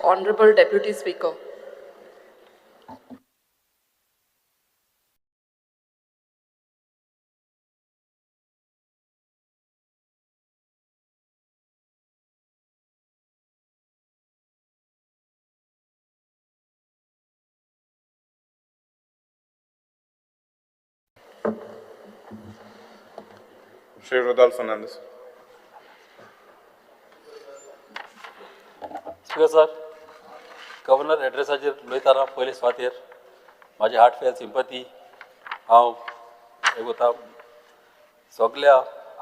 Honorable Deputy Speaker. Shri Rodolfo Fernandez. Speaker sir, Governor addressaचेर उलयतना पयले सुवातेर माझे हार्टफेल सिंपथी हांव हें सगळ्या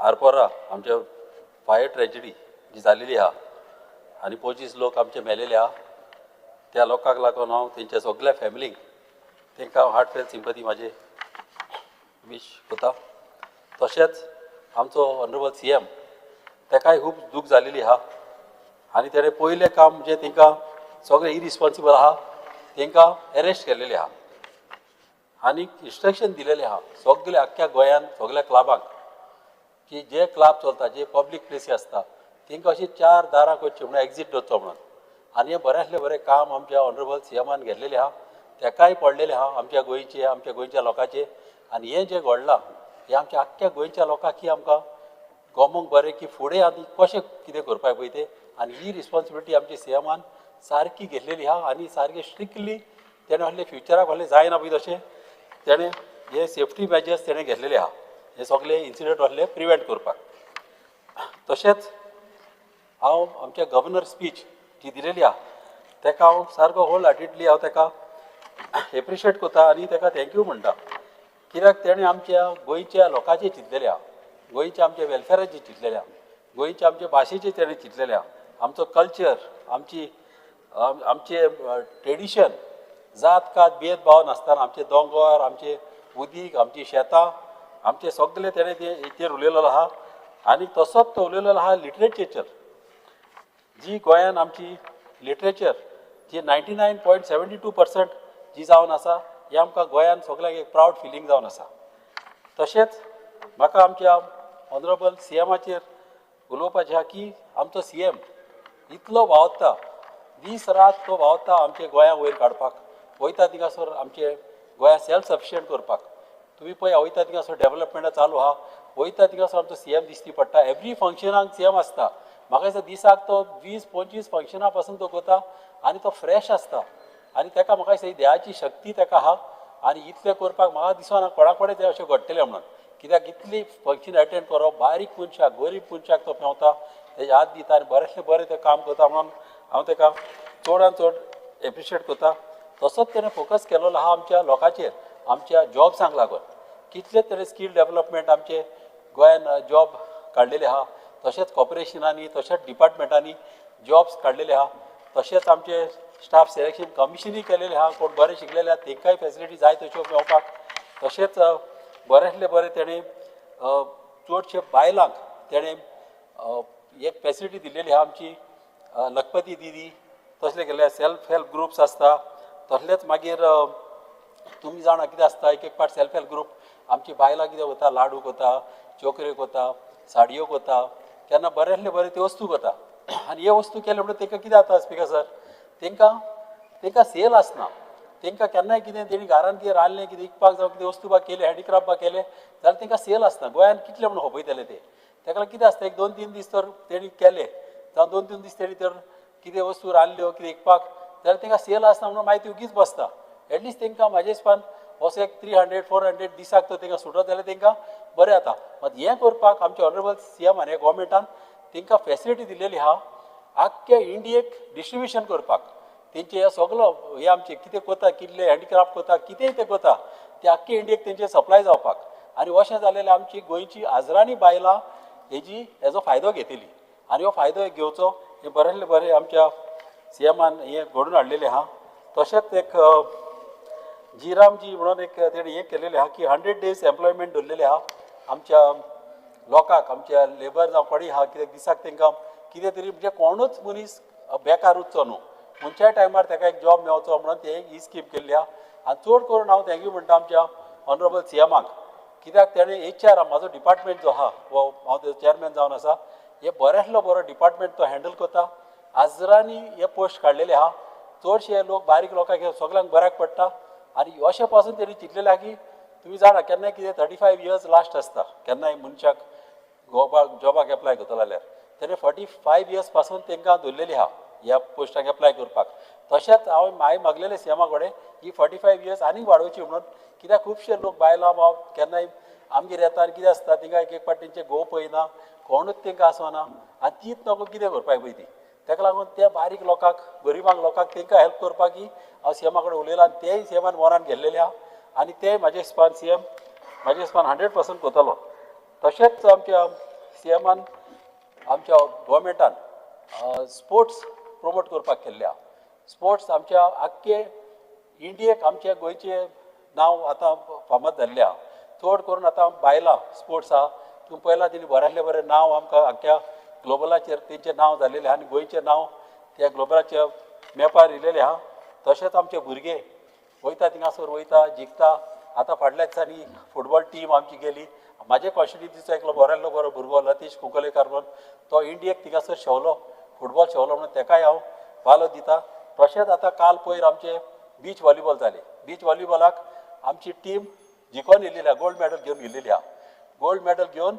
आरपोरा आमच्या फायर ट्रेजिडी जी जालेली आहा आनी 25 लोक आमचे मेलेले आहा त्या लोकांक लागून हांव तेंच्या सगळ्या फॅमिलीक तांकां हार्टफेल सिंपथी म्हाजे विश करता. तशेंच आमचो ऑनरेबल CM ताकाय खूब दूख जालेली आहा आनी तेणें पयलें काम जें तांकां सगळें इरिस्पॉन्सिबल आहा तांकां अरेस्ट केलेलें आहा आनी इन्स्ट्रक्शन दिलेलें आहा सगळ्या आख्ख्या गोंयान सगळ्या क्लबांक की जे क्लब चलता जे पब्लीक प्लेसी आसता तांकां अशी 4 दारां करची म्हणून एक्झीट दवरचो म्हणून आनी हें बऱ्यांतलें बरें काम आमच्या ऑनरेबल CMान घेतलेलें आहा ताकाय पडलेलें आहा आमच्या गोंयच्या लोकांचें आनी हें जें घडलां हें आमच्या आख्ख्या गोंयच्या लोकांक ही आमकां गोमूंक बरें की फुडें आनी कशें कितें करपाक पळय तें आनी ही रिस्पॉन्सिबिलिटी आमच्या CMान सारकी घेतलेली आहा आनी सारकें स्ट्रिक्टली तेणें असलें फ्युचराक असलें जायना पळय तशें तेणें हे सेफ्टी मेजर्स तेणें घेतलेले आहा हे सगळे इन्सिडंट असले प्रिवेंट करपाक. तशेंच हांव आमच्या गव्हर्नर स्पीच जी दिलेली आहा ताका हांव सारको होल हार्टेडली हांव ताका एप्रिशिएट करता आनी ताका थँक्यू म्हणटा कित्याक तेणें आमच्या गोंयच्या लोकांचें चिंतलेलें आहा गोंयच्या आमच्या वेलफेराचें चिंतलेलें आहा गोंयच्या आमच्या भाशेचें तेणें चिंतलेलें आहा आमचो कल्चर आमचे ट्रेडिशन जात कात भेदभाव नासतना आमचे दोंगर आमचे उदीक आमची शेतां आमचे सगळे तेणें हेचेर उलयलेलो आहा आनी तसोच तो उलयलेलो आहा लिटरेचर जी गोंयान आमची लिटरेचर जी 99.72% जी जावन आसा हें आमकां गोंयान सगळ्यांक एक प्रावड फिलींग जावन आसा. तशेंच म्हाका आमच्या ऑनरेबल CMाचेर उलोवपाचें आहा की आमचो CM इतलो वावरता दीस रात तो वावरता आमचे गोंया वयर काडपाक वयता थिंगासर आमचे गोंया सेल्फ सफिशियंट करपाक तुमी पळय वयता थिंगासर डेवलपमेंटा चालू आहा वयता थिंगासर आमचो CM दिसती पडटा एवरी फंक्शनाक CM आसता म्हाका दिसता दिसाक तो 20-25 फंक्शनां पासून तो करता आनी तो फ्रेश आसता आनी ताका म्हाका दिसता देवाची शक्ती ताका आहा आनी इतलें करपाक म्हाका दिसना कोणाक कडेन तें अशें घडटलें म्हणून कित्याक इतली फंक्शन अटेंड करप बारीक मनशाक गरीब मनशाक तो पेंवता तेजे हात दिता आनी बरेंतलें बरें तें काम करता म्हणून हांव ताका चडान चड एप्रिशिएट करता. तसोच तेणें फोकस केलेलो आहा आमच्या लोकांचेर आमच्या जॉब्सांक लागून कितले तरेन स्कील डेवलपमेंट आमचे गोंयान जॉब काडलेले आहा तशेंच कॉर्पोरेशनांनी तशेंच डिपार्टमेंटांनी जॉब्स काडलेले आहा तशेंच आमचे स्टाफ सिलेक्शन कमिशनूय केलेले आहा कोण बरें शिकलेले आहा तांकांय फेसिलिटी जाय तश्यो मेळपाक तशेंच बरेंतलें बरें तेणें चडशे बायलांक तेणें एक फेसिलिटी दिल्लेली आहा आमची लखपती दिदी तसले केले सेल्फ हेल्प ग्रुप्स आसता तसलेच मागीर तुमी जाणा कितें आसता एक पाट सेल्फ हेल्प ग्रुप आमची बायलां कितें करता लाडू करता चोकऱ्यो करता साडयो करता केन्ना बरेंतले बरें त्यो वस्तू करता आनी हे वस्तू केले म्हणून तांकां कितें जाता स्पिकर सर तांकां सेल आसना तांकां केन्नाय कितें तेणी घरान कितें रांदलें कितें विकपाक जावं कितें वस्तू बाग केले हँडीक्राफ्ट बाग केले जाल्यार तांकां सेल आसना गोंयान कितले म्हणून खपयतले ते ताका लागून कितें आसता एक 2-3 दीस तर तेणी केले जावं 2-3 दीस तेणी तर कितें वस्तू रांदल्यो कितें विकपाक जाल्यार तांकां सेल आसना म्हणून मागीर ती उगीच बसता एटलिस्ट तांकां म्हाजे हिसपान असो एक 300-400 दिसाक तर तांकां सुटत जाल्यार तांकां बरें जाता. मात हें करपाक आमचे ऑनरेबल CMान हे गोवोरमेंटान तांकां फेसिलिटी दिल्लेली आहा आख्ख्या इंडियेक डिस्ट्रिब्युशन करपाक तेंचे हे सगळो हे आमचे कितें करता कितले हँडीक्राफ्ट करता कितेंय ते करता ते आख्खे इंडियेक तेंचे सप्लाय जावपाक आनी अशें जालेलें आमची गोंयची आजरांनी बायलां हेजो फायदो घेतली आनी हो फायदो घेवचो हे बरेंतलें बरें आमच्या CMान हें घडोवन हाडलेलें आहा. तशेंच एक जीरामजी म्हणून एक तेणें हें केलेलें आहा की 100 days एम्प्लॉयमेंट दवरलेलें आहा आमच्या लोकांक आमच्या लेबर जावं कोणी आहा कित्याक दिसाक तांकां कितें तरी म्हणजे कोणूच मनीस बेकार उरचो न्हू खंयच्याय टायमार ताका एक जॉब मेळचो म्हणून ते ही स्कीम केल्ली आहा आनी चड करून हांव थँक्यू म्हणटा आमच्या ऑनरेबल CMाक कित्याक तेणें HR म्हाजो डिपार्टमेंट जो आहा वो हांव तेजो चॅरमॅन जावन आसा हे बऱ्यांतलो बरो डिपार्टमेंट तो हँडल करता आज हजारांनी हे पोस्ट काडलेले आहा. चडशे लोक बारीक लोकांक हे सगळ्यांक बऱ्याक पडटा आनी अशें पासून तेणी चिंतलेलें आहा की तुमी जाणा केन्नाय कितें 35 इयर्स लास्ट आसता केन्नाय मनशाक जॉबाक एप्लाय करतलो जाल्यार तेणे 45 इयर्स पासून तांकां दवरलेली आहा ह्या पोस्टाक एप्लाय करपाक. तशेंच हांवें मागलेलें सीएमा कडेन ही 45 इयर्स आनीक वाडोवची म्हणून कित्याक खुबशे लोक बायलां बाब केन्नाय आमगेर येता आनी कितें आसता तिंका एक पाटी तेंचे घोव पळयना कोणूच तांकां आसना आनी तीच नको कितें करपाक पळय ती ताका लागून त्या बारीक लोकांक गरिबांक लोकांक तांकां हेल्प करपाक हांव सीएमा कडेन उलयलां आनी तेय सीएमान मनान गेल्लेले आहा आनी ते म्हाजे हिसपान सीएम म्हाजे हिसपान 100% करतलो. तशेंच आमच्या सीएमान आमच्या गव्हर्मेंटान स्पोर्ट्स प्रमोट करपाक केल्ले आहा. स्पोर्ट्स आमच्या आख्खे इंडियेक आमच्या गोंयचें नांव आतां फामाद जाल्लें आहा. चड करून आतां बायलां स्पोर्ट्स आहा तुमी पळयलां तेणी बऱ्यांतलें बरें नांव आमकां आख्ख्या ग्लोबलाचेर तेंचें नांव जाल्लेलें आहा आनी गोंयचें नांव त्या ग्लोबलाच्या मॅपार येयलेलें आहा. तशेंच आमचे भुरगे वयता थिंगासर वयता जिखता. आतां फाटल्या दिसांनी फुटबॉल टीम आमची गेली म्हाजे कॉन्स्टिट्युन्सीचो एकलो बऱ्यांतलो बरो भुरगो लतीश कुंकलेकर म्हणून तो इंडियेक थिंगासर शेवलो फुटबॉल शेवलो म्हणून ताकाय हांव वालो दिता. तशेंच आतां काल पयर आमचे बीच व्हॉलीबॉल जालें. बीच व्हॉलीबॉलाक आमची टीम जिखोन येयलेली आहा गोल्ड मॅडल घेवन येयलेली आहा. गोल्ड मॅडल घेवन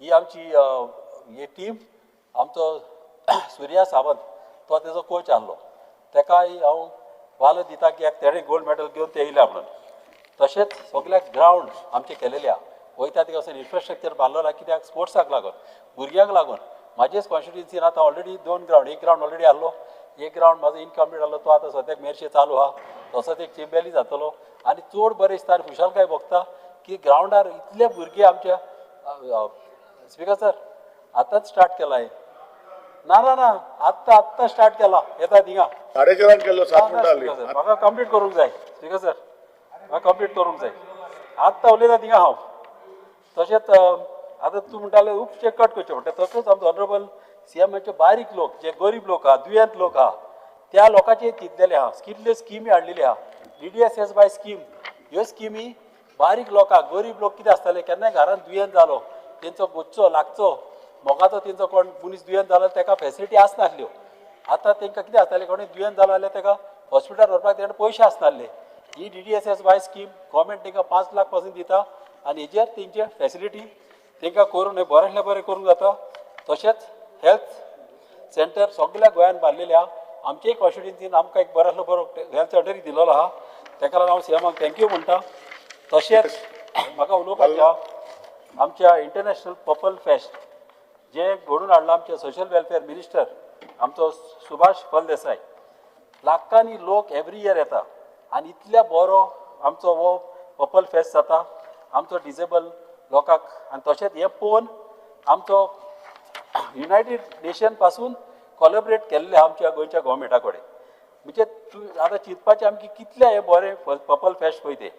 ही आमची ही टीम आमचो सुर्या सावंत तो तेजो कोच आहलो ताकाय हांव वालो दिता कित्याक तेणें गोल्ड मॅडल घेवन ते येयल्या म्हणून. तशेंच सगळ्याक ग्रावंड आमचे केलेले आहा वयता थिंगा वचून इन्फ्रास्ट्रक्चर बांदलो आहा कित्याक स्पोर्ट्साक लागून भुरग्यांक लागून म्हाजेच कॉन्स्टिट्युन्सीन आतां ऑलरेडी 2 ग्रावंड एक ग्रावंड ऑलरेडी आहलो एक ग्रावंड म्हाजो इनकम्प्लीट आहलो तो आतां सद्याक मेरशे चालू आहा तसोच एक चिंबेली जातलो आनी चड बरें दिसता आनी खुशालकाय भोगता की ग्रावंडार इतले भुरगे आमच्या स्पिकर सर आतांच स्टार्ट केला हे ना ना ना आत्ता स्टार्ट केला येता थिंगा 4:30 केलो 7 मिनटां जाली. म्हाका कंप्लीट करूंक जाय स्पिकर सर म्हाका कंप्लीट करूंक जाय आत्तां उलयता थिंगा हांव. तशेंच आतां तूं म्हणटाले उपचे कट करचे म्हणटा तसोच आमचो ऑनरेबल सीएमाचे बारीक लोक जे गरीब लोक आहा दुयेंत लोक आहा त्या लोकांचेर चिंतलेले आहा कितल्यो स्किमी हाडलेली आहा. DDSS स्कीम ह्यो स्किमी बारीक लोकांक गरीब लोक कितें आसताले केन्नाय घरान दुयेंत जालो तेंचो गोचचो लागचो मोगाचो तेंचो कोण मनीस दुयेंत जालो ताका फेसिलिटी आसनासल्यो. आतां तांकां कितें आसतालें कोणूय दुयेंत जालो जाल्यार ताका हॉस्पिटल व्हरपाक तेणे पयशे आसनासले. ही DDSS स्कीम गव्हर्मेंट तांकां 5 लाख पासून दिता आनी हेजेर तेंचे फेसिलिटी तांकां करून हे बरेंतलें बरें करूंक जाता. तशेंच हेल्थ सेंटर सगळ्या गोंयांत बांदलेले आहा. आमचेय कॉन्स्टिट्युन्सीन आमकां एक बरेंतलो बरो हेल्थ सेंटर दिलेलो आहा ताका लागून हांव सीएमाक थँक्यू म्हणटा. तशेंच म्हाका उलोवपाचें आहा आमच्या इंटरनॅशनल पर्पल फेस्ट जे घडून हाडला आमचे सोशल वेलफेअर मिनिस्टर आमचो सुभाष फळदेसाय. लाखांनी लोक एवरी इयर येता आनी इतल्या बरो आमचो हो पर्पल फेस्ट जाता आमचो डिसेबल लोकांक आनी तशेंच हें पळोवन आमचो युनायटेड नेशन पासून कोलॅबरेट केल्ले आमच्या गोंयच्या गव्हर्मेंटा कडेन म्हणजे आतां चिंतपाचें आमकां कितलें हें बरें पर्पल फेस्ट पळय तें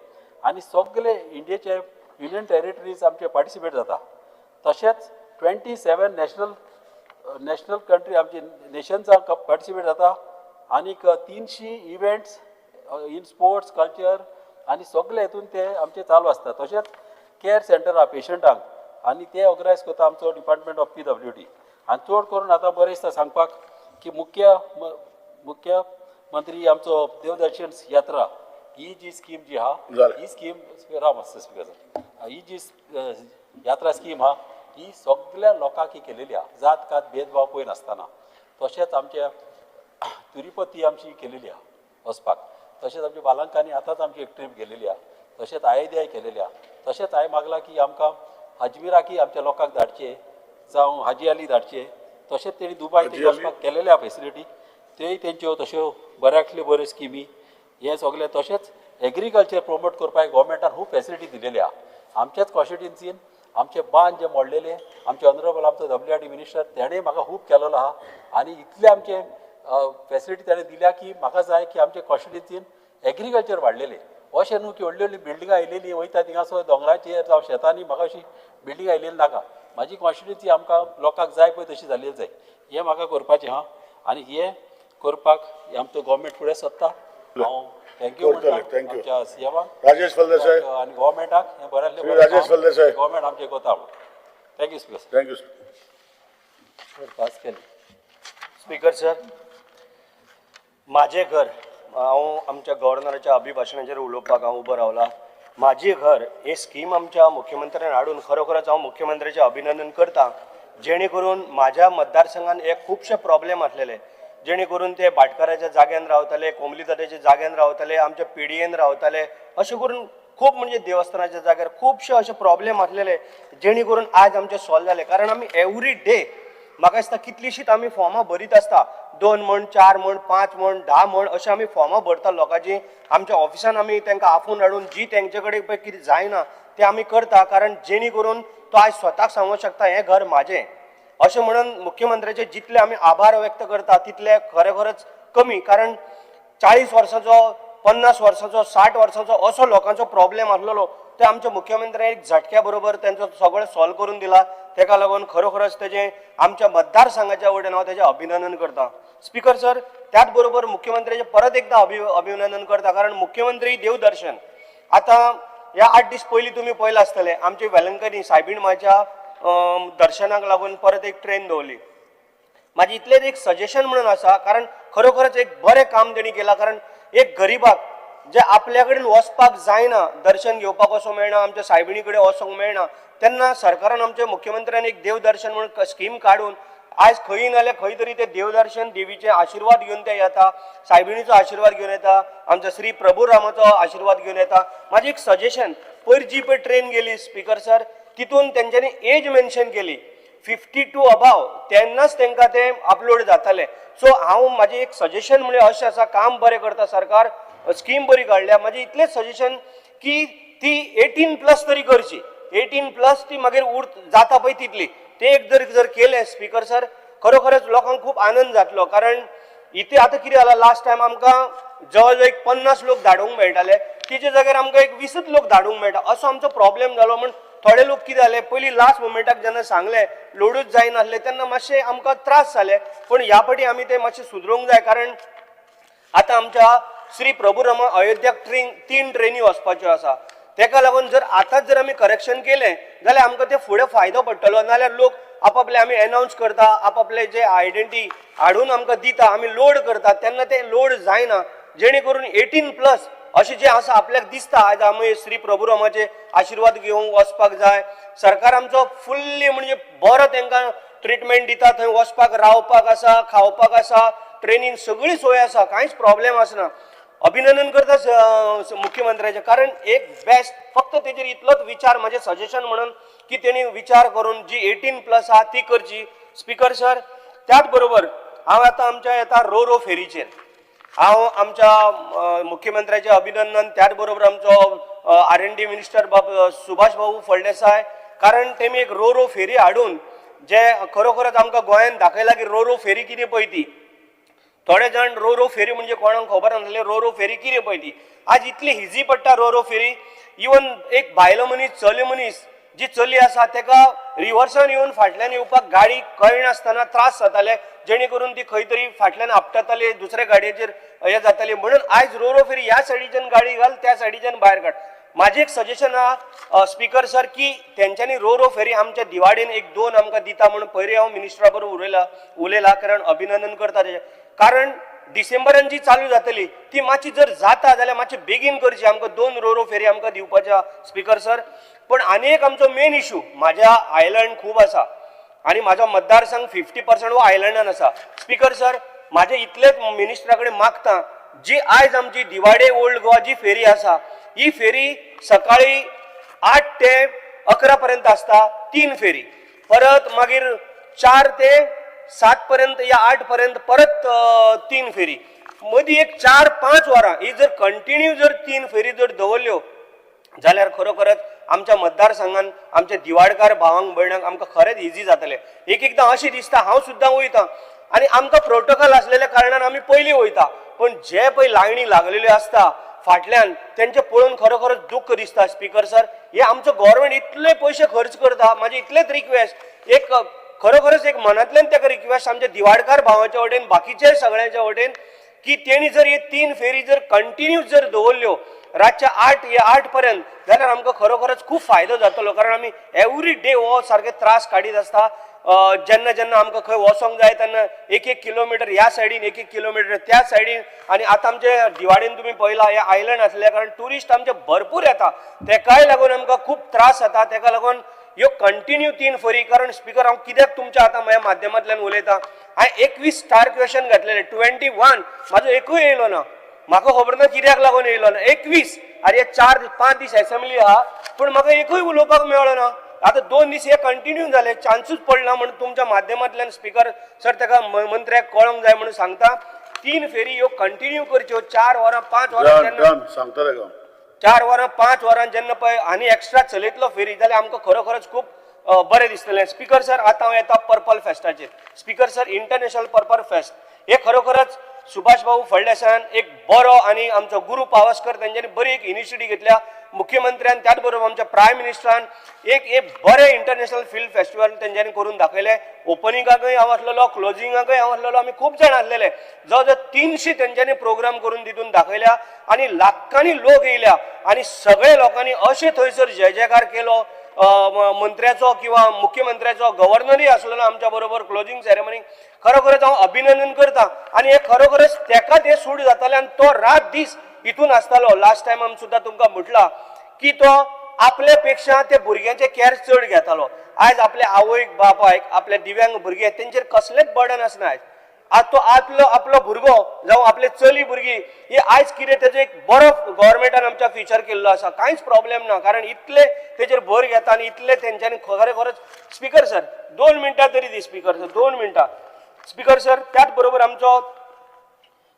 आनी सगळे इंडियेचे युनियन टेरिटरीज आमचे पार्टिसिपेट जाता. तशेंच 27 नॅशनल कंट्री आमचे नेशन्सांक पार्टिसिपेट जाता आनीक 300 इव्हेंट्स इन स्पोर्ट्स कल्चर आनी सगळे हितून ते आमचे चालू आसता. तशेंच केअर सेंटर आहा पेशंटांक आनी ते ऑर्गनायज करता आमचो डिपार्टमेंट ऑफ PWD आनी चड करून आतां बरें दिसता सांगपाक की मुख्य मंत्री आमचो देवदर्शन यात्रा ही जी स्कीम जी आहा ही स्कीम राम स्पीकर ही जी यात्रा स्कीम आहा ही सगळ्या लोकांक ही केलेली आहा जात कात भेदभाव पळय नासतना. तशेंच आमच्या तिरुपती आमची केलेली आहा वचपाक. तशेंच आमच्या बालंकांनी आतांच आमची एक ट्रीप गेलेली आहा. तशेंच अयोध्याय केलेली आहा. तशेंच हांवें मागला की आमकां अजमेराकी आमच्या लोकांक धाडचे जावं हाजी अली धाडचे. तशेंच तेणी दुबाय ते वचपाक केलेले आहा फेसिलिटी त्योय तेंच्यो तश्यो बऱ्यातल्यो बऱ्यो स्किमी हे सगळे. तशेंच एग्रीकल्चर प्रमोट करपाक गव्हर्मेंटान खूब फेसिलिटी दिलेली आहा. आमच्याच कॉन्स्टिट्युन्सीन आमचे बांद जे मोडलेले आमचे ऑनरेबल आमचो WRD मिनिस्टर तेणें म्हाका खूब केलेलो आहा आनी इतले आमचे फेसिलिटी तेणें दिल्या की म्हाका जाय की आमचे कॉन्स्टिट्युन्सीन एग्रीकल्चर वाडलेले. अशें न्हू की व्हडली व्हडली बिल्डिंगां आयलेली वयता थिंगासर दोंगराचेर जावं शेतांनी म्हाका अशी बिल्डींग आयलेली नाका. म्हाजी कॉन्स्टिट्युन्सी आमकां लोकांक जाय पळय तशी जाल्ली जाय हें म्हाका करपाचें आहा आनी हें करपाक आमचो गव्हर्मेंट फुडें सरता. हांव थँक्यू म्हणटा आमच्या सीएमाक राजेश फळदेसाय आनी गव्हर्मेंटाक हें बरें राजेश फळदेसाय गव्हर्मेंट आमचें कोता. Thank you speaker. थँक्यू पास केलें स्पीकर सर माझे घर हांव आमच्या गव्हर्नराच्या अभिभाशणाचेर उलोवपाक हांव उबो रावला. माझे घर हे स्कीम आमच्या मुख्यमंत्र्यान हाडून खरोखरच हांव मुख्यमंत्र्याचें अभिनंदन करता. जेणे करून माझ्या मतदारसंघात हे खुबशे प्रॉब्लेम आसलेले, जेणे करून ते भाटकाराच्या जाग्यान रावताले, कोंबलीदाराच्या जाग्यान रावताले, आमच्या पिडीएन रावताले, अशें करून खूब म्हणजे देवस्थानाच्या जाग्यार खुबशे अशे प्रॉब्लेम आसलेले, जेणे करून आज आमचे सॉल्व जाले. कारण आमी एवरी डे म्हाका दिसता कितलीशींच आमी फॉर्मां भरीत आसता, 2 म्हण 4 म्हण 5 म्हण 10 म्हण अशें आमी फॉर्मां भरता लोकांची. आमच्या ऑफिसान आमी तांकां आफोवन हाडून जी तेंचे कडेन पळय कितें जायना तें आमी करता. कारण जेणे करून तो आज स्वताक सांगूंक शकता हें घर म्हाजें अशें म्हणून मुख्यमंत्र्याचे जितले आमी आभार व्यक्त करता तितले खरेखरच कमी. कारण 40 वर्सांचो 50 वर्सांचो 60 वर्सांचो असो लोकांचो प्रॉब्लेम आसलेलो ते आमच्या मुख्यमंत्र्यान एक झटक्या बरोबर तेंचो सगळें सॉल्व करून दिला. तेका लागून खरोखरच तेजें आमच्या मतदारसंघाच्या वटेन हांव तेजें अभिनंदन करता. स्पीकर सर, त्याच बरोबर मुख्यमंत्र्याचें परत एकदा अभिनंदन करता. कारण मुख्यमंत्री देवदर्शन आतां ह्या 8 दीस पयलीं तुमी पळयलां आसतलें आमची वेलंकनी सायबीण मांयच्या दर्शनाक लागून परत एक ट्रेन दवरली. म्हाजें इतलेंच एक सजेशन म्हणून आसा, कारण खरोखरच एक बरें काम तेणी केलां. कारण एक गरीबाक जे आपल्या कडेन वचपाक जायना, दर्शन घेवपाक वचों मेळना, आमच्या सायबिणी कडेन वचोंक मेळना, तेन्ना सरकारान आमच्या मुख्यमंत्र्यान एक देवदर्शन म्हणून स्कीम काडून आज खंय नाल्यार खंय तरी ते देवदर्शन देवीचे आशिर्वाद घेवन ते येता, सायबिणीचो आशिर्वाद घेवन येता, आमच्या श्री प्रभू रामाचो आशिर्वाद घेवन येता. म्हाजें एक सजेशन, पयर जी पळय ट्रेन गेली स्पीकर सर, तितून तेंच्यांनी एज मेन्शन केली 52 अबाव, तेन्नाच तांकां ते अपलोड जाताले. सो हांव म्हाजें एक सजेशन म्हणजे अशें आसा, काम बरें करता सरकार, स्कीम बरी काडल्या. म्हाजें इतलेंच सजेशन की ती 18+ तरी करची. 18+ ती मागीर जाता पळय तितली ते एक जर केलें स्पीकर सर, खरोखरच लोकांक खूब आनंद जातलो. कारण इथे आतां कितें जालां, लास्ट टायम आमकां जवळ जवळ 50 लोक धाडूंक मेळटाले, तिचे जाग्यार आमकां एक 20 लोक धाडूंक मेळटा. असो आमचो प्रॉब्लेम जालो. म्हण थोडे लोक कितें जाले, पयलीं लास्ट मोमेंटाक जेन्ना सांगलें लोडूच जायनासलें तेन्ना मातशे आमकां त्रास जाले. पूण ह्या फाटी आमी ते मातशें सुदरूंक जाय. कारण आतां आमच्या श्री प्रभुरामा अयोध्याक 3 ट्रेनी वचपाच्यो आसा. तेका लागून जर आतांच जर आमी करेक्शन केलें जाल्यार आमकां ते फुडें फायदो पडटलो. नाल्यार लोक आपापले आमी अनाउन्स करता, आपापले जे आयडेंटिटी हाडून आमकां दिता, आमी लोड करतात, तेन्ना ते लोड जायना. जेणे करून 18+ अशें जें आसा आपल्याक दिसता आज आमी श्री प्रभुरामाचे आशिर्वाद घेवंक वचपाक जाय. सरकार आमचो फुल्ली म्हणजे बरो तांकां ट्रिटमेंट दिता. थंय वचपाक रावपाक आसा, खावपाक आसा, ट्रेनीन सगळी सोय आसा, कांयच प्रॉब्लेम आसना. अभिनंदन करता मुख्यमंत्र्याचे. कारण एक बेस्ट फक्त तेजेर इतलोच विचार म्हजें सजेशन म्हणून की तेणी विचार करून जी 18+ आहा ती करची. स्पीकर सर, त्याच बरोबर हांव आतां आमच्या येता रो फेरीचेर हांव आमच्या मुख्यमंत्र्याचें अभिनंदन, त्याच बरोबर आमचो R&D मिनिस्टर सुभाष भाऊ फळदेसाय, कारण तेमी एक रो फेरी हाडून जे खरोखरच आमकां गोंयांत दाखयला की रो फेरी कितें पळय ती. थोडे जाण रो फेरी म्हणजे कोणाक खबर नासलें रो फेरी कितें पळय ती. आज इतली इजी पडटा रो फेरी. इवन एक बायलो मनीस, चले मनीस जी चली आसा तेका रिवर्सान येवन फाटल्यान येवपाक गाडी कळनासतना त्रास जाताले, जेणे करून ती खंय तरी फाटल्यान आपटाताली, दुसऱ्या गाडयेचेर हे जाताली. म्हणून आयज रो फेरी ह्या सायडीच्यान गाडी घाल, त्या सायडीच्यान भायर काड. म्हाजें एक सजेशन आहा स्पीकर सर की तेंच्यांनी रो फेरी आमच्या दिवाडेन 1-2 आमकां दिता म्हणून पयलीं हांव मिनिस्टरा बरोबर उलयला. कारण अभिनंदन करता तेजें. कारण डिसेंबरान जी चालू जातली ती मातशी जर जाता जाल्यार मातशी बेगीन करची. आमकां 2 रो फेरी आमकां दिवपाच्या स्पीकर सर. पण आनी एक आमचो मेन इशू, म्हाज्या आयलंड खूब आसा आनी म्हाजो मतदारसंघ 50% हो आयलंडान आसा. स्पीकर सर, म्हाजें इतलेंच मिनिस्टरा कडेन मागता, जी आयज आमची दिवाडे ओल्ड गोवा जी फेरी आसा, ही फेरी सकाळी 8 ते 11 पर्यंत आसता 3 फेरी, परत मागीर 4 ते 7 पर्यंत या 8 पर्यंत परत 3 फेरी, मदीं एक 4-5 वरां ही जर कंटिन्यू जर 3 फेरी जर दवरल्यो जाल्यार खरोखरच आमच्या मतदारसंघान आमच्या दिवाडकार भावांक भयणांक आमकां खरेंच इजी जातलें. एकदां अशें दिसता, हांव सुद्दां वयतां आनी आमकां प्रोटोकॉल आसलेल्या कारणान आमी पयलीं वयता, पण जे पळय लायनी लागलेल्यो आसता फाटल्यान तेंचे पळोवन खरोखरच दुख्ख दिसता. स्पीकर सर, हे आमचो गव्हर्नमेंट इतले पयशे खर्च करता. म्हाजे इतलेच रिक्वेस्ट, एक खरोखरच एक मनांतल्यान ताका रिक्वेस्ट आमच्या दिवाडकार भावाच्या वटेन, बाकीचे सगळ्यांच्या वटेन, की तेणी जर हे 3 फेरी जर कंटिन्यू जर दवरल्यो रातच्या 8 पर्यंत जाल्यार आमकां खरोखरच खूब फायदो जातलो. कारण आमी एवरी डे हो सारके त्रास काडीत आसता. जेन्ना जेन्ना आमकां खंय वचोंक जाय तेन्ना 1-1 किलोमिटर ह्या सायडीन 1-1 किलोमिटर त्या सायडीन आनी आतां आमचे दिवाळेन तुमी पळयला हे आयलंड आसल्या कारण ट्युरिस्ट आमचे भरपूर येता तेकाय लागून आमकां खूब त्रास जाता तेका लागून ह्यो कंटिन्यू 3 फेरी कारण स्पीकर हांव कित्याक तुमच्या आतां ह्या माध्यमांतल्यान उलयतां हांवें 21 स्टार क्वेश्चन घातलेले 21 म्हाजो एकूय येयलो ना म्हाका खबर ना कित्याक लागून येयलो ना 21 अरे 4-5 दीस असेंब्ली आहा पूण म्हाका एकूय उलोवपाक मेळ्ळो ना आता 2 दीस हे कंटिन्यू झाले चान्सूच पडना म्हणून तुमच्या माध्यमांतल्यान स्पीकर सर तेका मंत्र्याक कळोंक जाय म्हणून सांगता 3 फेरी ह्यो कंटिन्यू करच्यो 4 वरां 5 वरां जेन्ना सांगता तेका 4 वरां 5 वरां जेन्ना पळय आनी एक्स्ट्रा चलयतलो फेरी जाल्यार आमकां खरोखरच खूब बरें दिसतलें स्पीकर सर आतां हांव येता पर्पल फेस्टाचेर speaker sir international purple fest हे खरोखरच सुभाष भाऊ फळदेसायान एक बरो आनी आमचो गुरू पावसकर तेंच्यांनी बरी एक इनिशिएटीव घेतल्या मुख्यमंत्र्यान त्याच बरोबर आमच्या प्रायम मिनिस्टरान एक बरें इंटरनॅशनल फिल्म फेस्टिवल तेंच्यांनी करून दाखयलें ओपनिंगाकय हांव आसलेलो क्लोजिंगाकय हांव आसलेलो आमी खूब जाण आसलेले जवळ 300 तेंच्यांनी प्रोग्राम करून तितून दाखयल्या आनी लाखांनी लोक येयल्या आनी सगळे लोकांनी अशें थंयसर जय जयकार केलो मंत्र्याचो किंवा मुख्यमंत्र्याचो गव्हर्नरय आसलेलो आमच्या बरोबर क्लोजिंग सेरेमनीक खरोखरच हांव अभिनंदन करता आनी हे खरोखरच तेका ते सूट जाताले आनी तो रात दीस हितून आसतालो लास्ट टायम आमी सुद्दां तुमकां म्हटलां की तो आपल्या पेक्षा ते भुरग्यांचे कॅर चड घेतालो आयज आपल्या आवयक बापायक आपल्या दिव्यांग भुरगे तेंचेर कसलेंच बर्डन आसना आयज तो आपलो भुरगो जावं आपले चली भुरगीं हे आयज कितें तेजो एक बरो गव्हर्मेंटान आमच्या फिचर केल्लो आसा कांयच प्रॉब्लेम ना कारण इतले तेजेर भर घेता आनी इतले तेंच्यांनी खरेखरच स्पीकर सर 2 मिनटां तरी दी स्पीकर सर 2 मिनटां स्पीकर सर त्याच बरोबर आमचो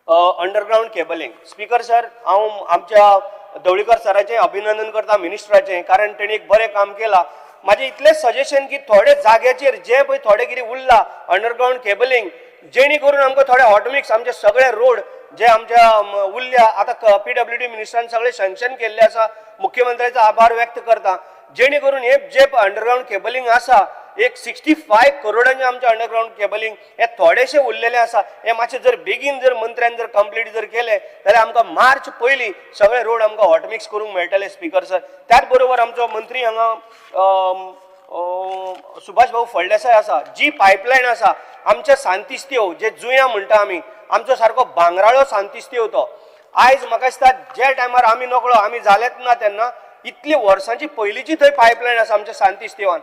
अंडरग्राउंड केबलिंग स्पीकर सर हांव आमच्या दवळीकर सराचें अभिनंदन करता मिनिस्टराचें कारण तेणी एक बरें काम केलां म्हाजें इतलेंच सजेशन की थोडे जाग्याचेर जे पळय थोडे कितें उरलां अंडरग्राउंड केबलिंग जेणे करून आमकां थोडे ऑटोमिक्स आमचे सगळे रोड जे आमच्या उरल्या आतां PWD मिनिस्टरान सगळे सँक्शन केल्ले आसा मुख्यमंत्र्याचो आभार व्यक्त करता जेणे करून हे जे अंडरग्राउंड केबलिंग आसा एक 65 करोडांचे आमचे अंडरग्राउंड केबलिंग हे थोडेशे उरलेले आसा हे मातशे जर बेगीन जर मंत्र्यान जर कंप्लीट जर केले जाल्यार आमकां मार्च पयलीं सगळे रोड आमकां हॉटमिक्स करूंक मेळटले स्पीकर सर त्याच बरोबर आमचो मंत्री हांगा सुभाष भाऊ फळदेसाय आसा जी पायपलायन आसा आमच्या सांतिस्तेव जे जुंया म्हणटा आमी आमचो सारको भांगराळो सांतिस्तेव तो आयज म्हाका दिसता ज्या टायमार आमी नकळो आमी जालेच ना तेन्ना इतली वर्सांची पयलींची थंय पायपलायन आसा आमच्या सांतिस्तेवान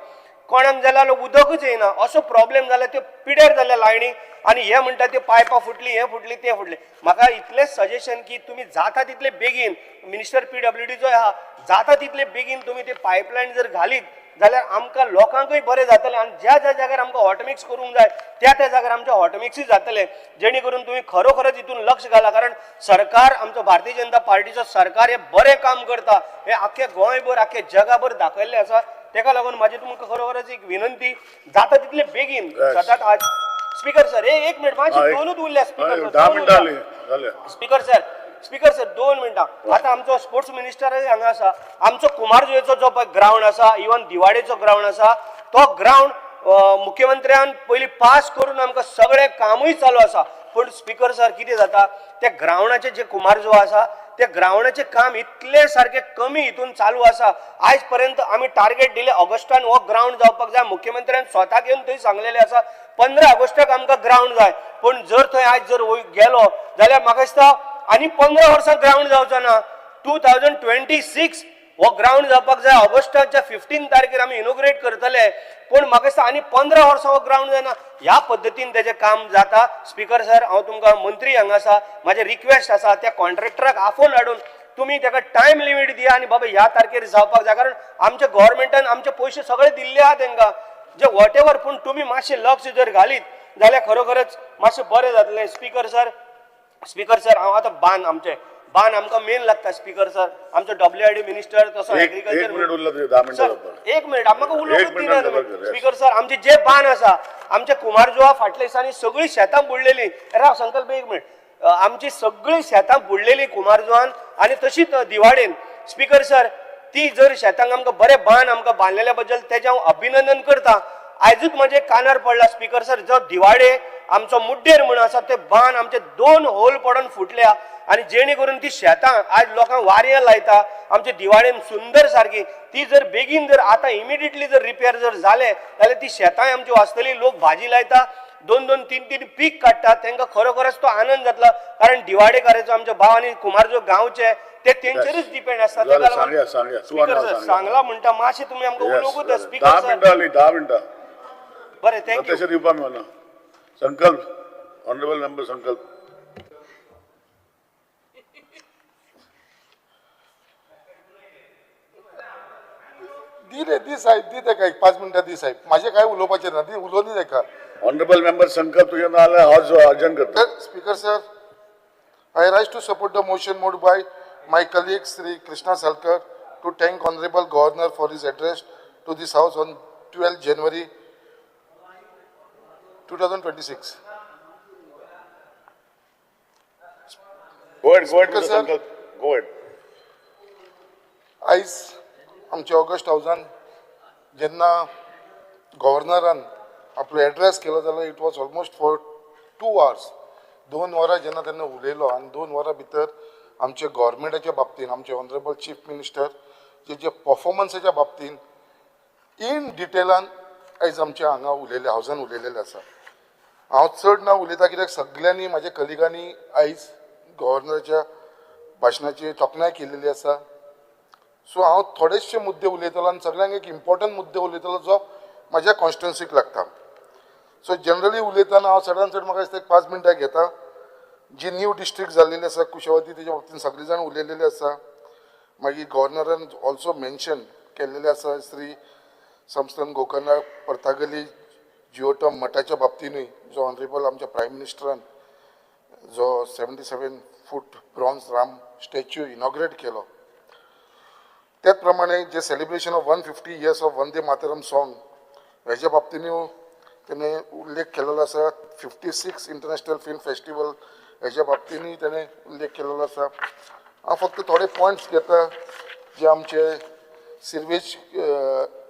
कोणाक जाल्यार उदकच येना असो प्रॉब्लेम जाला त्यो पिड्यार जाल्या लायणी आनी हे म्हणटा ते पायपां फुटली हे फुटली ते फुटले म्हाका इतलेंच सजेशन की तुमी जाता तितले बेगीन मिनिस्टर PWD जो आहा जाता तितले बेगीन तुमी ते पायपलायन जर घालीत जाल्यार आमकां लोकांकूय बरें जातलें आनी ज्या ज्या जाग्यार आमकां हॉटमिक्स करूंक जाय त्या जाग्यार आमचे हॉटमिक्सूय जातले जेणे करून तुमी खरोखरच हितून लक्ष घाला कारण सरकार आमचो भारतीय जनता पार्टीचो सरकार हे बरें काम करता हे आख्खे गोंयभर आख्खे जगाभर दाखयल्लें आसा तेका लागून म्हाजी तुमकां खरोखरच एक विनंती जाता तितले बेगीन सदांच आज स्पीकर सर एक मिनिट मातशी 2च उरल्या स्पीकर 10 मिनटां जाली स्पीकर सर 2 मिनटां आतां आमचो स्पोर्ट्स मिनिस्टर हांगा आसा आमचो कुमारजुंवेचो जो पळय ग्रावंड आसा इवन दिवाडेचो ग्रावंड आसा तो ग्रावंड मुख्यमंत्र्यान पयलीं पास करून आमकां सगळें कामूय चालू आसा पूण स्पीकर सर कितें जाता त्या ग्रावंडाचें जे कुमारजुंव आसा त्या ग्रावंडाचें काम इतलें सारकें कमी हितून चालू आसा आयज पर्यंत आमी टार्गेट दिले ऑगस्टान हो ग्रावंड जावपाक जाय मुख्यमंत्र्यान स्वता घेवन थंय सांगलेलें आसा 15 ऑगस्टाक आमकां ग्रावंड जाय पूण जर थंय आयज जर गेलो जाल्यार म्हाका दिसता आनी 15 वर्सां ग्रावंड जावचो ना 2026 हो ग्रावंड जावपाक जाय ऑगस्टाच्या 15 तारखेर आमी इनॉग्रेट करतले पूण म्हाका दिसता आनी 15 वर्सां हो ग्रावंड जायना ह्या पद्दतीन तेजें काम जाता स्पीकर सर हांव तुमकां मंत्री हांगा आसा म्हाजें रिक्वेस्ट आसा त्या कॉन्ट्रॅक्टराक आफोवन हाडून तुमी ताका टायम लिमीट दिया आनी बाबा ह्या तारखेर जावपाक जाय कारण आमच्या गव्हर्मेंटान आमचे पयशे सगळे दिल्ले आहा तांकां जे वॉट एवर पूण तुमी मातशें लक्ष जर घालीत जाल्यार खरोखरच मातशें बरें जातलें स्पीकर सर हांव आतां बान आमकां मेन लागता स्पीकर सर आमचो WID मिनिस्टर तसो एग्रीकल्चर मिनिट उरला तरी 10 मिनटां जातात एक मिनिट म्हाका उलोवंक दिना स्पीकर सर आमचे जे बान आसा आमच्या कुमारजुंवा फाटल्या दिसांनी सगळीं शेतां बुडलेलीं राव संकल्प एक मिनिट आमची सगळीं शेतां बुडलेलीं कुमारजुंवान आनी तशीच दिवाडेन स्पीकर सर ती जर शेतांक आमकां बरें बान आमकां बांदलेल्या बद्दल तेजें हांव अभिनंदन करता आयजूच म्हजे कानार पडला स्पीकर सर जो दिवाडे आमचो मुड्डेर म्हणून आसा ते बान आमचे 2 होल पडून फुटल्या आणि जेणे करून ती शेतां आज लोकांक वाऱ्या लायता आमच्या दिवाळेन सुंदर सारकी ती जर बेगीन जर आता इमिडिएटली जर रिपेअर जर झाले जाल्यार ती शेतां आमची वाचतली लोक भाजी लायता 2-2, 3-3 पीक काडटात तांकां खरोखरच तो आनंद जातलो कारण दिवाडेकाराचो आमचे भाव आनी कुमारजो गांवचे ते तेंचेरूच डिपेंड आसता जालें, सांगया, सांगया. स्पीकर सुवर्णा, सर सांगया. सांगला म्हणटा मातशें तुमी आमकां उलोवंकूच Yes, स्पीकर 10 सर मिनटां जालीं 10 मिनटां बरें थँक्यू तशें दिवपाक मेळना संकल्प ऑनरेबल मेंबर संकल्प दी साहेब दी ताका एक 5 मिनटां दी साहेब माझे काय उलोवपाचें ना ती उलोवनी ताका ऑनरेबल मेंबर संकल्प तुझे ना जाल्यार हांव जो अर्जंट करता speaker sir I rise to support the motion moved by my colleague Sri Krishna Salkar to thank Honorable Governor for his address to this House on 12 January 2026. go ahead Speaker, sir. संकल्प go ahead आयज आमच्या August हावजान जेन्ना गव्हर्नरान आपलो address केलो जाल्यार it was almost for 2 hours 2 वरां जेन्ना तेन्ना उलयलो आनी 2 वरां भितर आमच्या गव्हर्मेंटाच्या बाबतीन आमचे ऑनरेबल चीफ मिनिस्टर जे परफॉर्मन्साच्या बाबतीन इन डिटेलान आयज आमच्या हांगा उलयले हावजान उलयलेले आसा हांव चड ना उलयता कित्याक सगळ्यांनी म्हाज्या कलिगांनी आयज गव्हर्नराच्या भाशणाची तोखणाय केलेली आसा सो हांव थोडेशे मुद्दे उलयतलो आनी सगळ्यांक एक इम्पॉर्टंट मुद्दे उलयतलो जो म्हाज्या कॉन्स्टिट्युन्सीक लागता सो जनरली उलयतना हांव चडान चड म्हाका दिसता 5 मिनटां घेता जी न्यू डिस्ट्रिक्ट जाल्लेली आसा कुशावती तेच्या बाबतीन सगळीं जाण उलयलेले आसा मागीर गव्हर्नरान ऑल्सो मेन्शन केल्लेले आसा श्री संस्थान गोकर्ण परतागली जिओटम मठाच्या बाबतीनूय जो ऑनरेबल आमच्या प्रायम मिनिस्टरान जो 77 फूट ब्रॉन्झ राम स्टॅच्यू इनॉग्रेट केलो त्याच प्रमाणे जे celebration of 150 years of Vande Mataram song हेच्या बाबतीनूय तेणे उल्लेख केलेलो आसा 56 इंटरनॅशनल फिल्म फेस्टिवल हेच्या बाबतीनूय तेणे उल्लेख केलेलो आसा हांव फक्त थोडे पॉयंट्स घेता जे आमचे सिर्वेज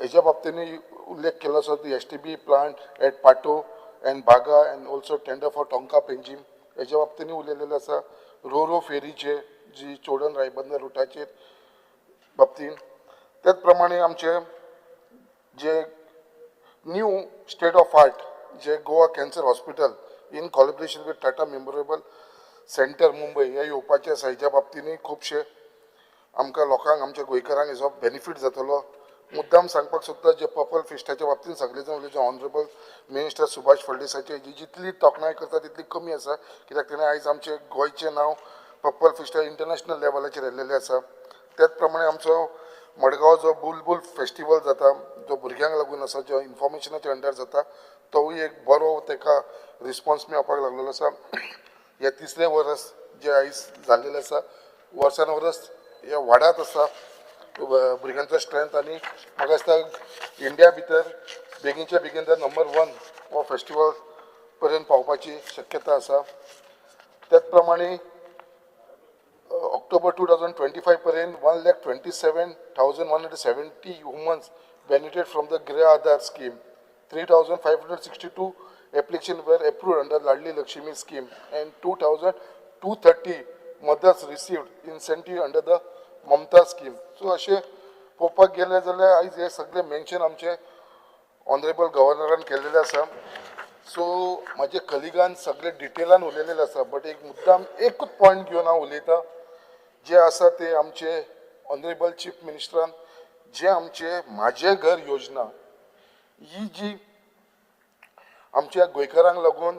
हेच्या बाबतीनूय उल्लेख केलो आसा the STB plant at Patto and Baga and also tender for Tonca Panjim हेच्या बाबतीनूय उलयलेले आसा रो फेरीचे जी चोडन रायबंदर रुटाचेर बाबतीन त्याच प्रमाणे आमचे जे न्यू स्टेट ऑफ आर्ट जे Goa cancer hospital in collaboration with Tata memorable centre Mumbai हे येवपाचे आसा हेच्या बाबतीनूय खुबशे आमकां लोकांक आमच्या गोंयकारांक हेजो बेनिफीट जातलो मुद्दाम सांगपाक सोदता जे पर्पल फिस्टाच्या बाबतीन सगळे जाण उलयचे ऑनरेबल मिनिस्टर सुभाष फळदेसाचे जी जितली तोखणाय करता तितली कमी आसा कित्याक तेणें आयज आमचे गोंयचें नांव पर्पल फिस्टा इंटरनॅशनल लेवलाचेर येल्लेलें आसा त्याच प्रमाणे आमचो मडगांव जो बुलबुल फेस्टिवल जाता जो भुरग्यांक लागून आसा जो इन्फॉर्मेशनाच्या अंडर जाता तोवूय एक बरो ताका रिस्पॉन्स मेळपाक लागलेलो आसा हे 3रे वर्स जे आयज जाल्लेलें आसा वर्सान वर्स हे वाडत आसा भुरग्यांचो स्ट्रेंथ आनी म्हाका दिसता इंडिया भितर बेगीनच्या बेगीन नंबर 1 हो फेस्टिवल पर्यंत पावपाची शक्यता आसा त्याच प्रमाणे October 2025 पर्यंत 1,27,170 women benefited from the Gray Aadhar scheme. 3,562 applications were approved under Ladli Lakshmi scheme and 2,230 mothers received incentive under the Mamta scheme. So अशे पळोवपाक गेले जाल्यार आयज हे सगळे मेन्शन आमचे ऑनरेबल गव्हर्नरान केल्लेले आसा सो म्हाजे कलिगान सगळे डिटेलान उलयलेले आसा बट एक मुद्दाम एकूच पॉयंट घेवन हांव उलयतां जे आसा ते आमचे ऑनरेबल चीफ मिनिस्टरान जे आमचे माझे घर योजना ही जी आमच्या गोंयकारांक लागून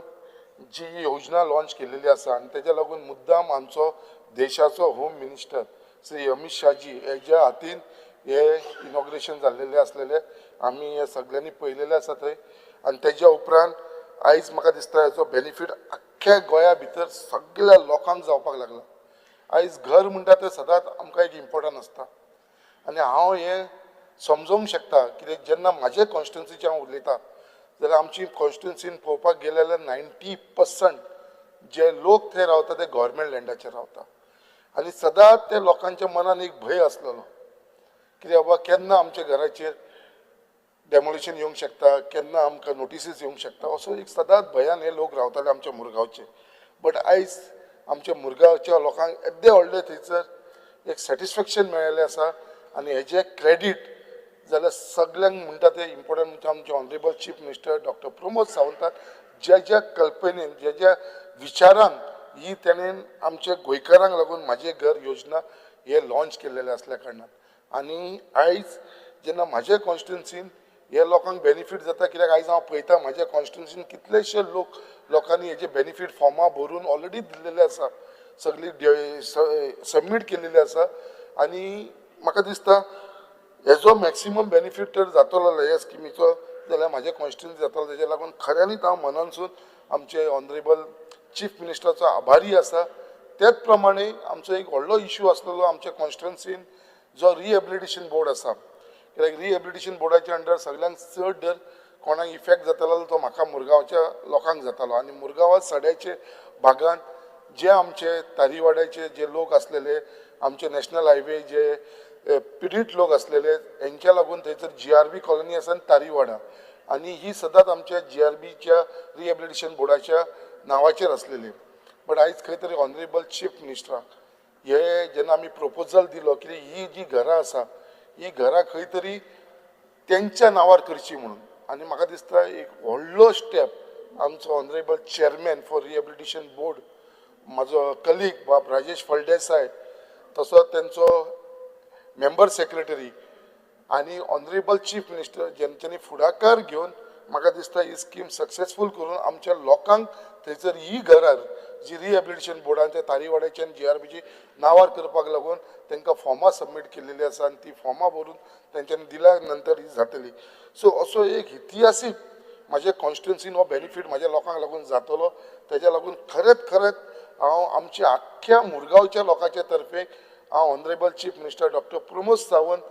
जी योजना लॉन्च केलेली आसा आनी तेज्या लागून मुद्दाम आमचो देशाचो होम मिनिस्टर श्री अमित शाहजी हेज्या हातीन हे इनॉग्रेशन जाल्लेले आसलेले आमी हे सगळ्यांनी पळयलेले आसा थंय आनी तेज्या उपरांत आयज म्हाका दिसता हेजो बेनिफीट आख्ख्या गोंया भितर सगळ्या लोकांक जावपाक लागला आयज घर म्हणटा तें सदांच आमकां एक इम्पॉर्टंट आसता आनी हांव हें समजोवंक शकता कित्याक जेन्ना म्हाजे कॉन्स्टिट्युन्सीचे हांव उलयतां जाल्यार आमची कॉन्स्टिट्युन्सीन पळोवपाक गेले जाल्यार 90% जे लोक थंय रावता ते गव्हर्मेंट लँडाचेर रावता आनी सदांच त्या लोकांच्या मनान एक भंय आसलेलो कित्याक बाबा केन्ना आमच्या घराचेर डेमोलिशन येवंक शकता केन्ना आमकां नोटिसीस येवंक शकता असो एक सदांच भयान हे लोक रावताले आमच्या मुरगांवचे बट आयज आमच्या मुरगांवच्या लोकांक येद्दे व्हडले थंयसर एक सॅटिस्फॅक्शन मेळिल्लें आसा आनी हेजें क्रेडीट जाल्यार सगळ्यांक म्हणटा ते इम्पॉर्टंट म्हणजे आमचे honourable chief minister doctor Pramod सावंतान ज्या कल्पनेन ज्या विचारान ही तेणेन आमच्या गोंयकारांक लागून म्हाजें घर योजना हे लॉन्च केल्लेलें असल्या कारणान आनी आयज जेन्ना म्हाज्या कॉन्स्टिट्युन्सीन हे लोकांक बेनिफीट जाता कित्याक आयज हांव पळयता म्हाज्या कॉन्स्टिट्युन्सीन कितलेशे लोकांनी हेजे बेनिफीट फॉर्मां भरून ऑलरेडी दिल्लेले आसा सगळी सबमीट केलेली आसा आनी म्हाका दिसता हेजो मॅक्सिमम बेनिफीट तर जातलो ह्या स्किमीचो जाल्यार म्हाज्या कॉन्स्टिट्युन्सी जातलो तेजे लागून खऱ्यांनीच हांव मनानसून आमचे ऑनरेबल चीफ मिनिस्टराचो आभारी आसा त्याच प्रमाणे आमचो एक व्हडलो इश्यू आसलेलो आमच्या कॉन्स्टिट्युन्सीन जो रिहेबिलिटेशन बोर्ड आसा कित्याक रिहेबिलिटेशन बोर्डाच्या अंडर सगळ्यांक चड दर कोणाक इफेक्ट जातालो तो म्हाका मुरगांवच्या लोकांक जातालो आनी मुरगांवां सड्याचे भागांत जे आमचे तारीवाड्याचे जे लोक असलेले आमचे नॅशनल हायवे जे पिडीत लोक असलेले हेंच्या लागून थंयसर GRB कॉलनी आसा आनी तारीवाडा आनी ही सदांच आमच्या GRBच्या रिहेबिलिटेशन बोर्डाच्या नांवाचेर आसलेली बट आयज खंय तरी ऑनरेबल चीफ मिनिस्टराक हे जेन्ना आमी प्रपोजल दिलो की ही जी घरां आसा ही घरां खंय तरी तेंच्या नांवार करची म्हणून आनी म्हाका दिसता एक व्हडलो स्टेप आमचो honourable chairman for rehabilitation board म्हाजो कलीग बाब राजेश फळदेसाय तसोच तेंचो मेंबर सेक्रेटरी आनी ऑनरेबल चीफ मिनिस्टर जेंच्यांनी फुडाकार घेवन म्हाका दिसता ही स्कीम सक्सेसफूल करून आमच्या लोकांक थंयसर ही घरां जी रिहेबिलिटेशन बोर्डान त्या तारीवाड्याच्या GRBची नांवार करपाक लागून तांकां फॉर्मां सबमीट केल्लेली आसा आनी ती फॉर्मां भरून तेंच्यांनी दिल्या नंतर ही जातली सो असो एक इतिहासीक म्हाज्या कॉन्स्टिट्युन्सीन हो बेनिफीट म्हाज्या लोकांक लागून जातलो तेज्या लागून खरेंच हांव आमच्या आख्ख्या मुरगांवच्या लोकांच्या तर्फे हांव honourable chief minister doctor Pramod Sawant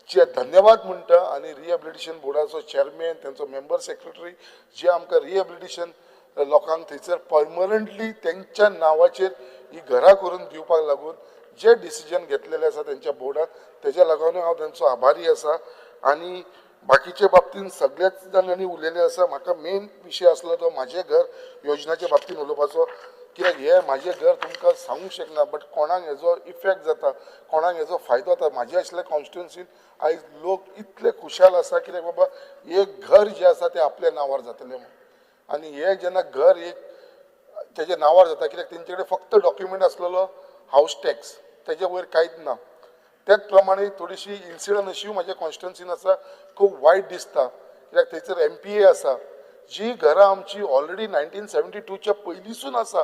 जे धन्यवाद म्हणटा आनी रिहेबिलिटेशन बोर्डाचो चेअरमॅन तेंचो मेंबर सेक्रेटरी जे आमकां रिहेबिलिटेशन लोकांक थंयसर परमनंटली तेंच्या नांवाचेर ही घरां करून दिवपाक लागून जे डिसिजन घेतलेले आसा तेंच्या बोर्डान तेज्या लागून हांव तेंचो आभारी आसा आनी बाकीच्या बाबतींत सगळ्याच जाणांनी उलयले आसा म्हाका मेन विशय आसलो तो म्हाजें घर योजनाच्या बाबतींत उलोवपाचो कित्याक हे म्हाजें घर तुमकां सांगूंक शकना बट कोणाक हेजो इफेक्ट जाता कोणाक हेजो फायदो जाता म्हाज्या आशिल्ल्या कॉन्स्टिट्युन्सीन आयज लोक इतले खुशाल आसा कित्याक बाबा एक घर जें आसा तें आपल्या नांवार जातलें म्हणून आनी हे जेन्ना घर एक तेजे नांवार जाता कित्याक तेंचे कडेन फक्त डॉक्युमेंट आसलेलो हावस टॅक्स तेजे वयर कांयच ना त्याच प्रमाणे थोडीशी इन्सिडंट अशी म्हाज्या कॉन्स्टिट्युन्सीन आसा खूब वायट दिसता कित्याक थंयसर MPA आसा जी घरां आमची ऑलरेडी 1972च्या पयलींसून आसा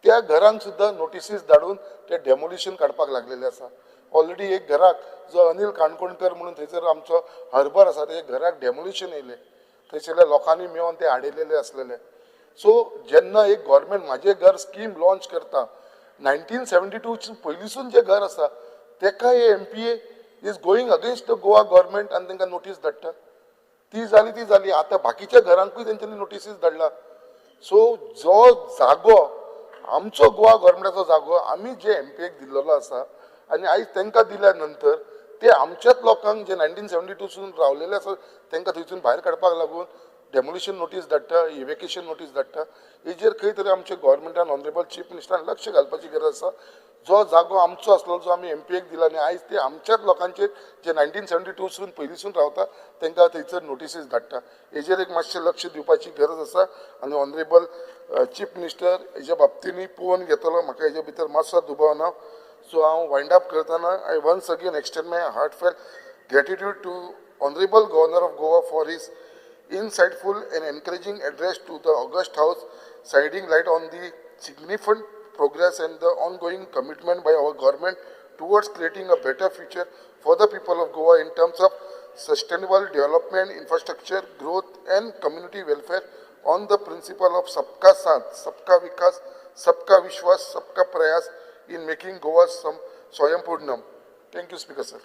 त्या घरांक सुद्दां नोटिसीस धाडून ते डेमोलिशन काडपाक लागलेले आसा ऑलरेडी एक घराक जो अनिल काणकोणकर म्हणून थंयसर आमचो हर्बर आसा तेच्या घराक डेमोलिशन येयलें थंयसरल्या लोकांनी मेळोन ते हाडिल्लेले आसलेले सो जेन्ना एक गव्हर्मेंट म्हाजें घर स्कीम लॉन्च करता 1972 पयलींसून जें घर आसा तेका हे MPA is going against the Goa government आनी तांकां नोटीस धाडटा ती जाली आतां बाकीच्या घरांकूय तेंच्यांनी नोटिसीस धाडला सो जो जागो आमचो गोवा गव्हर्मेंटाचो जागो आमी जे MPAक दिल्लो आसा आनी आयज तांकां दिल्या नंतर ते आमच्याच लोकांक जे 1972सून रावलेले आसा तांकां थंयसून भायर काडपाक लागून डेमोलिशन नोटीस धाडटा इव्हॅक्युएशन नोटीस धाडटा हेजेर खंय तरी आमच्या गव्हर्मेंटान ऑनरेबल चीफ मिनिस्टरान लक्ष घालपाची गरज आसा जो जागो आमचो आसलो जो आमी MPAक दिला आनी आयज ते आमच्याच लोकांचेर जे 1972सून पयलींसून रावता तांकां थंयसर नोटिसीस धाडटा हेजेर एक मातशें लक्ष दिवपाची गरज आसा आनी ऑनरेबल चीफ मिनिस्टर हेज्या बाबतींनी पळोवन घेतलो म्हाका हेजे भितर मातसो दुबाव ना सो हांव वायंड अप करतना I once again extend my heartfelt gratitude to honourable governor of Goa for his insightful and encouraging address to the August House, shining light on the significant progress and the ongoing commitment by our government towards creating a better future for the people of Goa in terms of sustainable development, infrastructure, growth and community welfare on the principle of Sabka Saath, Sabka Vikas, Sabka Vishwas, Sabka Prayas in making Goa Swayamburnam. Thank you, Speaker Sir.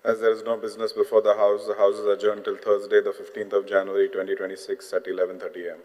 As there is no business before the House is adjourned till Thursday, the 15th of January 2026 at 11:30 a.m.